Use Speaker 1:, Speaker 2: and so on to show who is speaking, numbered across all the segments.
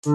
Speaker 1: Hello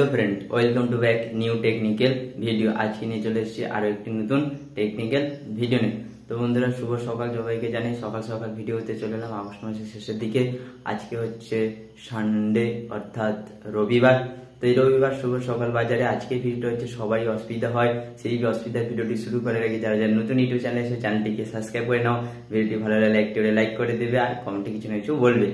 Speaker 1: friend, welcome to back new technical video. আজকে নিয়ে চলে এসেছি আরো একটি নতুন টেকনিক্যাল ভিডিও নিয়ে। তো বন্ধুরা, শুভ সকাল সবাইকে জানাই। সকাল সকাল ভিডিওতে চলে এলাম আগস্ট মাসের শেষের দিকে। আজকে হচ্ছে সানডে অর্থাৎ রবিবার। তো এই রবিবার শুভ সকাল বাজারে আজকের ভিডিওটা হচ্ছে সবাই অসুবিধা হয়, সেই অসুবিধার ভিডিওটি শুরু করার আগে যারা যারা নতুন ইউটিউব চ্যানেল এসে চ্যানেলটিকে সাবস্ক্রাইব করে নাও। ভিডিওটি ভালো লাগলে একটি লাইক করে দেবে আর কমেন্টে কিছু না কিছু বলবে।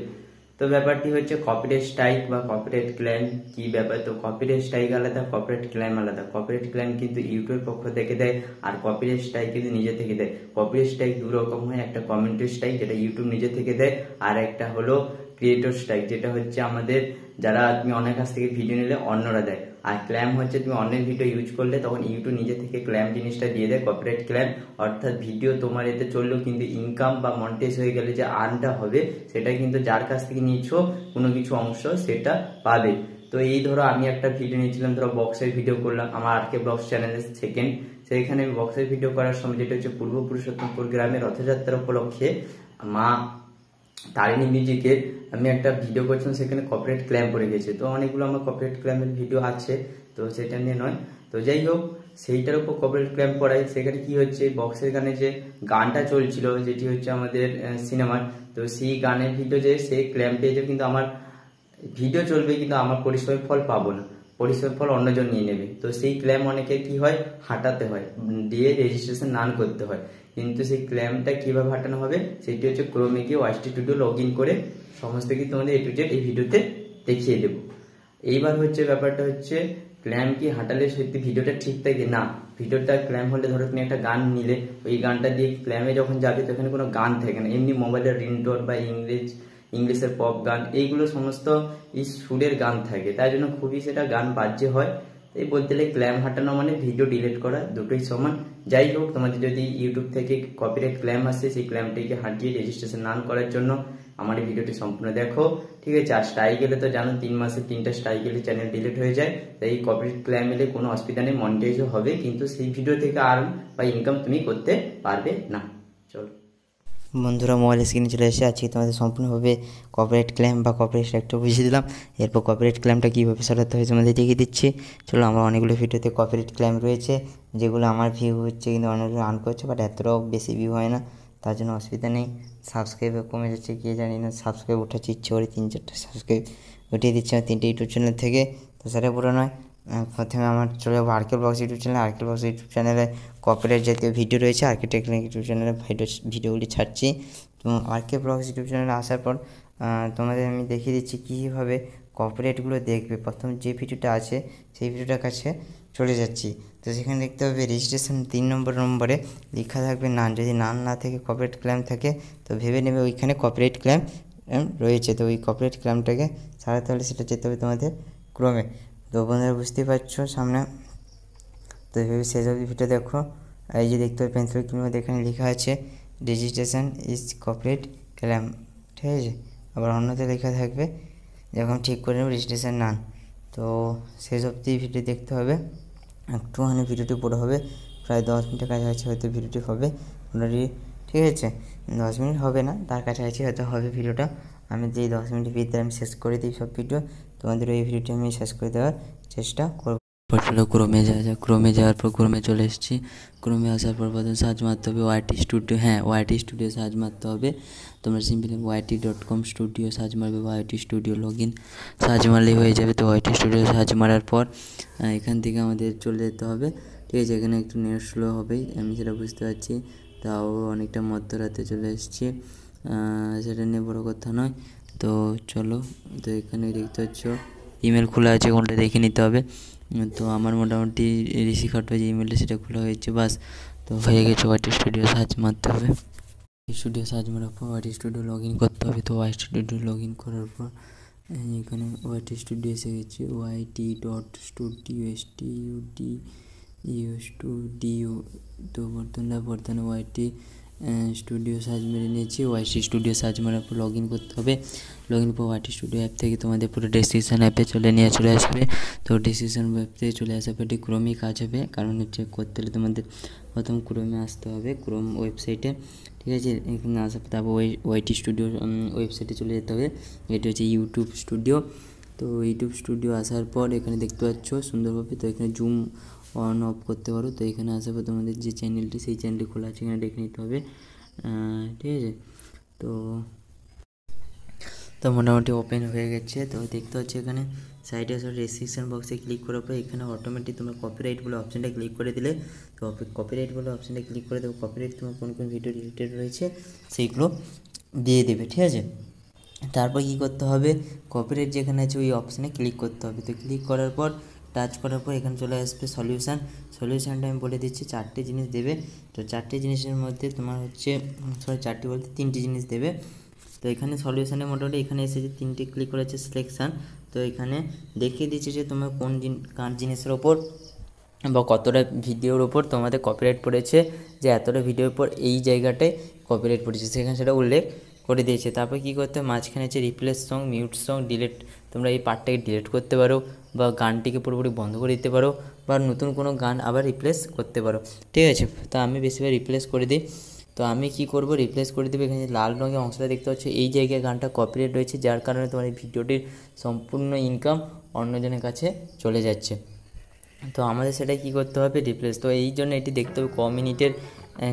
Speaker 1: তো ব্যাপারটি হচ্ছে কপিরাইট স্ট্রাইক বা কপিরাইট ক্লেম কি ব্যাপার। তো কপিরাইট স্ট্রাইক আলাদা, কপিরাইট ক্লেম আলাদা। কপিরাইট ক্লেম কিন্তু ইউটিউবের পক্ষ থেকে দেয় আর কপিরাইট স্ট্রাইক কিন্তু নিজে থেকে দেয়। কপিরাইট স্ট্রাইক দু রকম হয়, একটা কমেন্ট্রি স্ট্রাইক যেটা ইউটিউব নিজে থেকে দেয়, আর একটা হলো ক্রিয়েটর স্ট্রাইক যেটা হচ্ছে আমাদের যারা তুমি অনেক কাছ থেকে ভিডিও নিলে অন্যরা দেয়। আর ক্ল্যাম হচ্ছে তুমি অনেক ভিডিও ইউজ করলে তখন ইউটিউব নিজে থেকে ক্ল্যাম জিনিসটা দিয়ে দেয়। কপিরাইট ক্ল্যাম অর্থাৎ ভিডিও তোমার এতে চললেও কিন্তু ইনকাম বা মনিটাইজ হয়ে গেলে যে আর্নটা হবে সেটা কিন্তু যার কাছ থেকে নিচ্ছো কোনো কিছু অংশ সেটা পাবে। তো এই ধরো আমি একটা ভিডিও নিয়েছিলাম, ধরো বক্সের ভিডিও করলাম আমার আরকে ব্লগস চ্যানেলের সেকেন্ড। সেইখানে আমি বক্সের ভিডিও করার সময় যেটা হচ্ছে পূর্ব পুরুষোত্তমপুর গ্রামের রথযাত্রা উপলক্ষে মা তারিণী মিউজিকের আমি একটা ভিডিও করছিলাম, সেখানে কপিরাইট ক্লেম পড়ে গেছে। তো অনেকগুলো আমার কপিরাইট ক্লেমের ভিডিও আছে, তো সেটা নিয়ে নয়। তো যাই হোক, সেইটার উপর কপিরাইট ক্লেম পড়াই। সেখানে কি হচ্ছে, বক্সের গানে যে গানটা চলছিল যেটি হচ্ছে আমাদের সিনেমার, তো সেই গানের ভিডিও যে সেই ক্লেম পেয়েছে, কিন্তু আমার ভিডিও চলবে কিন্তু আমার পরিশ্রমের ফল পাবো না, পরিশ্রমের ফল অন্যজন নিয়ে নেবে। তো সেই ক্লেম অনেকে কি হয় হাঁটাতে হয়, দিয়ে রেজিস্ট্রেশন নান করতে হয়। কিন্তু সেই ক্লেমটা কিভাবে হাঁটানো হবে সেটি হচ্ছে ক্রোমে গিয়ে ওয়াইটি স্টুডিও লগ ইন করে সমস্ত কিছু তোমাদের এ টু জেড এই ভিডিওতে দেখিয়ে দেবো। এইবার হচ্ছে ব্যাপারটা হচ্ছে ক্ল্যাম কি হাঁটালে সত্যি ভিডিওটা ঠিক থাকে না। ভিডিওটা ক্ল্যাম হলে ধরো তুমি একটা গান নিলে, ওই গানটা দিয়ে ক্ল্যামে যখন যাবে তখন কোনো গান থাকে না, এমনি মোবাইলের রিংটোন বা ইংলিশের পপ গান এইগুলো সমস্ত এই সুরের গান থাকে, তাই জন্য খুবই সেটা গান বাজে হয়। এই বলতে গেলে ক্ল্যাম হাঁটানো মানে ভিডিও ডিলিট করা, দুটোই সমান। যাই হোক, তোমাদের যদি ইউটিউব থেকে কপিরাইট ক্লেম আসে সেই ক্লেমটিকে হাঁটিয়ে রেজিস্ট্রেশন নান করার জন্য আমার এই ভিডিওটি সম্পূর্ণ দেখো, ঠিক আছে। আর স্ট্রাইক এলে তো জানো 3 মাসে 3টা স্ট্রাইক এলে চ্যানেল ডিলিট হয়ে যায়। তাই এই কপিরাইট ক্লেম এলে কোনো অসুবিধা নেই, মনিটাইজও হবে, কিন্তু সেই ভিডিও থেকে আর্ন বা ইনকাম তুমি করতে পারবে না। চলো
Speaker 2: বন্ধুরা, মোবাইল স্ক্রিনে চলে এসে আজকে তোমাদের সম্পূর্ণভাবে কপিরাইট ক্লেম বা কপিরাইট স্ট্রাইকটা বুঝিয়ে দিলাম। এরপর কপিরাইট ক্লেমটা কীভাবে সরাতে হয় তোমাদের দেখিয়ে দিচ্ছি। চলো, আমার অনেকগুলো ভিডিওতে কপিরাইট ক্লেম রয়েছে যেগুলো আমার ভিউ হচ্ছে, কিন্তু অনেকগুলো আর্ন করছে, বাট এতটাও বেশি ভিউ হয় না, তার জন্য অসুবিধা নেই। সাবস্ক্রাইব কমে যাচ্ছে কে জানি না, সাবস্ক্রাইব উঠাচ্ছে ইচ্ছে করে 3-4টা সাবস্ক্রাইব উঠিয়ে দিচ্ছে আমার 3টে ইউটিউব চ্যানেল থেকে। তো সেটা পুরো নয়, প্রথমে আমার চলে যাবো RK blogs YouTube channel. RK blogs YouTube চ্যানেলে কপিরাইট জাতীয় ভিডিও রয়েছে, আরকে টেকনিক ইউটিউব চ্যানেলে ভিডিওগুলি ছাড়ছি। তো আরকে ব্লগস ইউটিউব চ্যানেলে আসার পর তোমাদের আমি দেখিয়ে দিচ্ছি কীভাবে কপিরাইটগুলো দেখবে। প্রথম যে ভিডিওটা আছে সেই ভিডিওটার কাছে চলে যাচ্ছি। তো সেখানে দেখতে হবে রেজিস্ট্রেশন 3 নম্বরে লেখা থাকবে নান। যদি নান না থাকে, কপিরাইট ক্লেম থাকে, তো ভেবে নেবে ওইখানে কপিরাইট ক্লেম রয়েছে। তো ওই কপিরাইট ক্লেমটাকে সারাতে হলে সেটা যেতে হবে তোমাদের ক্রোমে। তো বন্ধুরা বুঝতেই পারছো সামনে। তো এইভাবে শেষ অবধি ভিডিও দেখো। এই যে দেখতে হবে পেন্সিল কিংবা এখানে লেখা আছে রেজিস্ট্রেশন ইজ কপিরাইট ক্লেম, ঠিক আছে। আবার অন্যতে লেখা থাকবে যখন ঠিক করে নেব রেজিস্ট্রেশন নান। তো শেষ অবধি ভিডিও দেখতে হবে, একটুখানি ভিডিওটি বড় হবে, প্রায় 10 মিনিটের কাছাকাছি হয়তো ভিডিওটি হবে অলরেডি, ঠিক আছে। 10 মিনিট হবে না, তার কাছাকাছি হয়তো হবে ভিডিওটা। আমি যেই 10 মিনিটের ভিতরে আমি শেষ করে দিই সব ভিডিও, তোমাদের এই ভিডিওটি আমি শেষ করে দেওয়ার চেষ্টা করব।
Speaker 3: এরপর চলো ক্রোমে যাওয়া যাক। ক্রোমে যাওয়ার পর ক্রোমে চলে এসেছি। ক্রোমে আসার পর প্রথমে সার্চ মারতে হবে ওয়াইটি স্টুডিও। হ্যাঁ, ওয়াইটি স্টুডিও সার্চ মারতে হবে। তোমরা সিম্পলি YT.com স্টুডিও সার্চ মারবে, YT studio log in search মারলেই হয়ে যাবে। তো ওয়াইটি স্টুডিও সার্চ মারার পর এখান থেকে আমাদের চলে যেতে হবে। ঠিক আছে, এখানে একটু নেট স্লো হবেই, আমি সেটা বুঝতে পারছি, তাও অনেকটা মধ্যরাতে চলে এসেছি, সেটা নিয়ে বড়ো কথা নয়। তো চলো, তো এখানে দেখতে পাচ্ছ ইমেল খোলা আছে, কোনটা দেখে নিতে হবে। তো আমার মোটামুটি ঋষি খাটুয়া যে ইমেলটা সেটা খোলা হয়েছে, বাস। তো হয়ে গেছে, ওয়াইটি স্টুডিও সার্চ মারতে হবে। স্টুডিও সার্চ মারার পর ওয়াইটি স্টুডিও লগ ইন করতে হবে। তো ওয়াইটি স্টুডিও লগ ইন করার পর এখানে ওয়াইটি স্টুডিও এসে গেছে, YT.studio স্টুডিও। তো বর্তমানে ওয়াইটি স্টুডিও সার্চ মেরে নিয়েছি। ওয়াইটি স্টুডিও সার্চ মারার পর লগ ইন করতে হবে। লগ ইন পর ওয়াইটি স্টুডিও অ্যাপ থেকে তোমাদের পুরো ডেসক্রিপশন অ্যাপে চলে আসবে। তো ডেসক্রিপশন অ্যাপ থেকে চলে আসার পর এটি ক্রোমে কাজ হবে, কারণ হচ্ছে করতে হলে তোমাদের প্রথম ক্রোমে আসতে হবে, ক্রোম ওয়েবসাইটে। ঠিক আছে, এখানে আসার পর তারপর ওয়াইটি স্টুডিও ওয়েবসাইটে চলে যেতে হবে। এটি হচ্ছে ইউটিউব স্টুডিও। তো ইউটিউব স্টুডিও আসার পর এখানে দেখতে পাচ্ছ সুন্দরভাবে, তো এখানে জুম অন অফ করতে পারো। তো এখানে আসার পর তোমাদের যে চ্যানেলটি, সেই চ্যানেলটি খোলা আছে, এখানে দেখে নিতে হবে। ঠিক আছে, তো মোটামুটি ওপেন হয়ে গেছে। তো দেখতে হচ্ছে এখানে সাইডে আসার রেস্ট্রিকশন বক্সে ক্লিক করার পর এখানে অটোমেটিক তোমরা কপিরাইট বলে অপশানটা ক্লিক করে দিলে, তো কপিরাইট বলে অপশানটা ক্লিক করে দেবো। কপিরাইট তোমার কোন কোন ভিডিও রিলেটেড রয়েছে সেইগুলো দিয়ে দেবে। ঠিক আছে, তারপর কী করতে হবে, কপিরাইট যেখানে আছে ওই অপশানে ক্লিক করতে হবে। তো ক্লিক করার পর টাচ করার পর এখানে চলে আসবে সলিউশানটা আমি বলে দিচ্ছি, 4টে জিনিস দেবে। তো 4টে জিনিসের মধ্যে তোমার হচ্ছে, সরি 4টি বলতে 3টি জিনিস দেবে। তো এখানে সলিউশানে মোটামুটি এখানে এসেছে 3টে, ক্লিক করেছে সিলেকশান। তো এখানে দেখিয়ে দিচ্ছে যে তোমার কোন জিনিসের ওপর বা কতটা ভিডিওর ওপর তোমাদের কপিরাইট পড়েছে, যে এতটা ভিডিওর পর এই জায়গাটায় কপিরাইট পড়েছে, সেখানে সেটা উল্লেখ করে দিয়েছে। তারপর কী করতে হবে, মাঝখানে আছে replace song, mute song, delete. তোমরা এই পার্টটাকে ডিলিট করতে পারো, বা গানটিকে পুরোপুরি বন্ধ করে দিতে পারো, বা নতুন কোনো গান আবার রিপ্লেস করতে পারো। ঠিক আছে, তো আমি বেশিরভাগ রিপ্লেস করে দিই। তো আমি কি করব, রিপ্লেস করে দেবো। এখানে লাল রঙের অংশটা দেখতে পাচ্ছ, এই জায়গায় গানটা কপিরাইট রয়েছে, যার কারণে তোমার এই ভিডিওটির সম্পূর্ণ ইনকাম অন্যজনের কাছে চলে যাচ্ছে। তো আমাদের সেটা কি করতে হবে, রিপ্লেস। তো এই জন্য এটি দেখতে হবে মিনিটের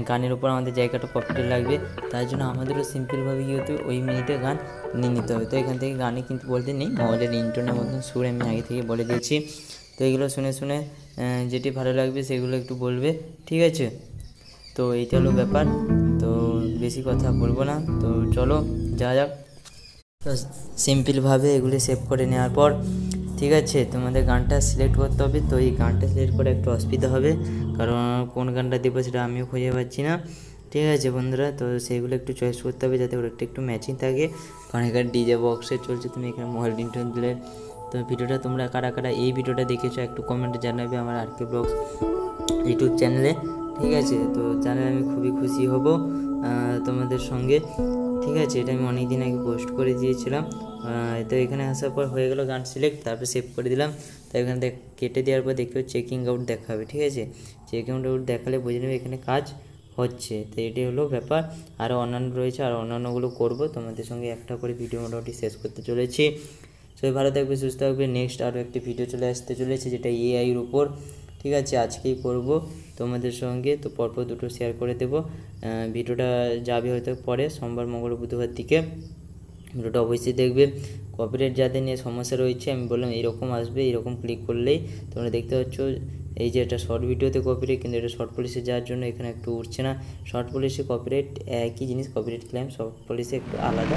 Speaker 3: গানের উপর আমাদের জায়গাটা কপিরাইট লাগবে, তাই জন্য আমাদেরও সিম্পলভাবে কী হতে হবে, ওই মিনিটের গান নিয়ে নিতে হবে। তো এখান থেকে গানে কিন্তু বলতে নেই, মোবাইলের ইন্টারনের মতন সুর আমি আগে থেকে বলে দিয়েছি। তো এগুলো শুনে শুনে যেটি ভালো লাগবে সেগুলো একটু বলবে। ঠিক আছে, তো এইটা হলো ব্যাপার। তো বেশি কথা বলবো না, তো চলো যাক। তো সিম্পলভাবে এগুলি সেভ করে নেওয়ার পর, ঠিক আছে, তোমাদের গানটা সিলেক্ট করতে হবে। তো এই গানটা সিলেক্ট করে একটু অসুবিধা হবে, কারণ কোন গানটা দেবো সেটা আমিও খুঁজে পাচ্ছি না। ঠিক আছে বন্ধুরা, তো সেইগুলো একটু চয়েস করতে হবে যাতে ওটা একটু ম্যাচিং থাকে, কারণ এখানে ডিজে বক্সে চলছে, তুমি এখানে মোবাইল রিংটোন দিলে। তো ভিডিওটা তোমরা কারা কারা এই ভিডিওটা দেখেছো একটু কমেন্টে জানাবে আমার RK ব্লগস ইউটিউব চ্যানেলে। ঠিক আছে, তো চ্যানেলে আমি খুবই খুশি হব তোমাদের সঙ্গে। ঠিক আছে, এটা আমি অনেক দিন আগে পোস্ট করে দিয়েছিলাম। তো এখানে আসার পর হয়ে গেল গান সিলেক্ট, তারপর সেভ করে দিলাম। তো এখানে কেটে দেওয়ার পর দেখবে চেকিং আউট দেখাবে। ঠিক আছে, চেকিং আউট দেখালে বুঝে নেবে এখানে কাজ হচ্ছে। তো এটাই হলো ব্যাপার। আরও অন্যান্য রয়েছে, আর অন্যান্যগুলো করবো তোমাদের সঙ্গে একটা করে ভিডিও মোটামুটি শেষ করতে চলেছি। সবাই ভালো থাকবে, সুস্থ থাকবে। নেক্সট আরও একটি ভিডিও চলে আসতে চলেছে, যেটা AI-র উপর। ঠিক আছে, আজকেই করব তোমাদের সঙ্গে। তো পরপর দুটো শেয়ার করে দেবো। ভিডিওটা যাবে হয়তো পরে সোমবার, মঙ্গল, বুধবার দিকে। ভিডিওটা অবশ্যই দেখবে। কপিরাইট যাদের নিয়ে সমস্যা রয়েছে, আমি বললাম এইরকম আসবে, এইরকম ক্লিক করলেই তোমরা দেখতে পাচ্ছ এই যে এটা শর্ট ভিডিওতে কপিরাইট, কিন্তু এটা শর্ট পলিশে যাওয়ার জন্য এখানে একটু উঠছে না। শর্ট পলিশে কপিরাইট একই জিনিস, কপিরাইট ক্লেম শর্ট পলিশে একটু আলাদা।